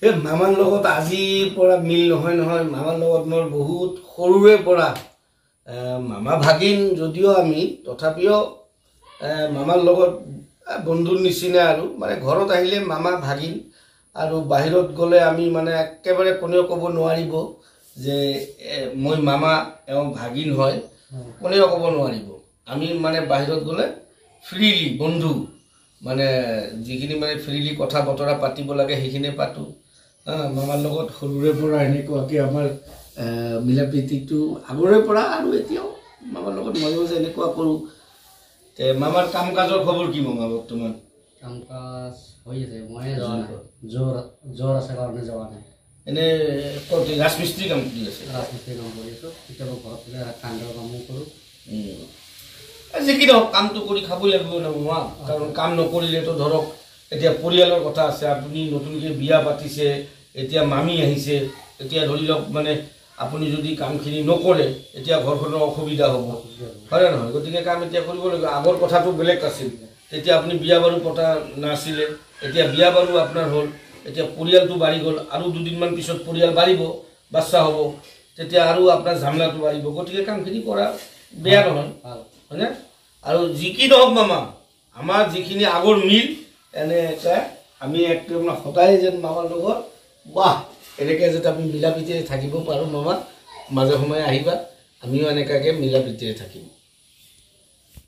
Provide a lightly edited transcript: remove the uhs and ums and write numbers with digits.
এই মামাৰ লগত আজিৰ পৰা মিল নহয় মামাৰ লগত মোৰ বহুত সৰুৰে পৰা মামা ভাগিন যদিও আমি তথাপিও মামাৰ লগত বন্ধুৰ নিচিনা আৰু মানে ঘৰত আহিলে মামা ভাগিন আৰু বাহিৰত গ'লে আমি মানে একেবাৰে কোনেও ক'ব নোৱাৰিব যে মই মামা এওঁ ভাগিন হয় কোনেও ক'ব নোৱাৰিব আমি মানে বাহিৰত গ'লে ফ্ৰীলি বন্ধু মানে যিখিনি মানে ফ্ৰীলি কথা বতৰা পাতিব লাগে সেইখিনি পাতো মামাৰ লগত সৰুৰে পৰা এনেকুৱাকৈ আমাৰ মিলা প্ৰীতিটো আগৰে পৰা আৰু এতিয়াও মামাৰ লগত মাজে মাজে এনেকুৱা কৰোঁ মামাৰ কাম কাজৰ খবৰ কি মামা বৰ্তমান কাম কাজ হৈ আছে মই যোৱা নাই জ্বৰ আছে কাৰণে যোৱা নাই এনে ক'ত ৰাজমিস্ত্ৰী কাম কৰি আছে ৰাজমিস্ত্ৰী কাম কৰি আছোঁ কেতিয়াবা ঘৰত গ'লে কান্দৰ কামো কৰোঁ যিকি নহওক কামটো কৰি খাবই লাগিব ন মামা কাৰণ কাম নকৰিলেতো ধৰক এতিয়া পৰিয়ালৰ কথা আছে আপুনি নতুনকৈ বিয়া পাতিছে এতিয়া মামী আহিছে এতিয়া ধৰি লওক মানে আপুনি যদি কামখিনি নকৰে এতিয়া ঘৰখনৰ অসুবিধা হ'ব হয় নহয় গতিকে কাম এতিয়া কৰিব লাগিব আগৰ কথাটো বেলেগ আছিল তেতিয়া আপুনি বিয়া বাৰু পতা নাছিলে এতিয়া বিয়া বাৰু আপোনাৰ হ'ল এতিয়া পৰিয়ালটো বাঢ়ি গ'ল আৰু দুদিনমান পিছত পৰিয়াল বাঢ়িব বাচ্চা হ'ব তেতিয়া আৰু আপোনাৰ ঝামেলাটো বাঢ়িব গতিকে কামখিনি কৰা বেয়া নহয় হয়নে আৰু যি কি নহওক মামা আমাৰ যিখিনি আগৰ মিল এনেকৈ আমি একদম সদায় যেন মামাৰ লগত বাহ এনেকৈ যাতে আমি মিলা প্ৰীতিৰে থাকিব পাৰোঁ মামা মাজে সময়ে আহিবা আমিও এনেকুৱাকৈ মিলা প্ৰীতিৰে থাকিম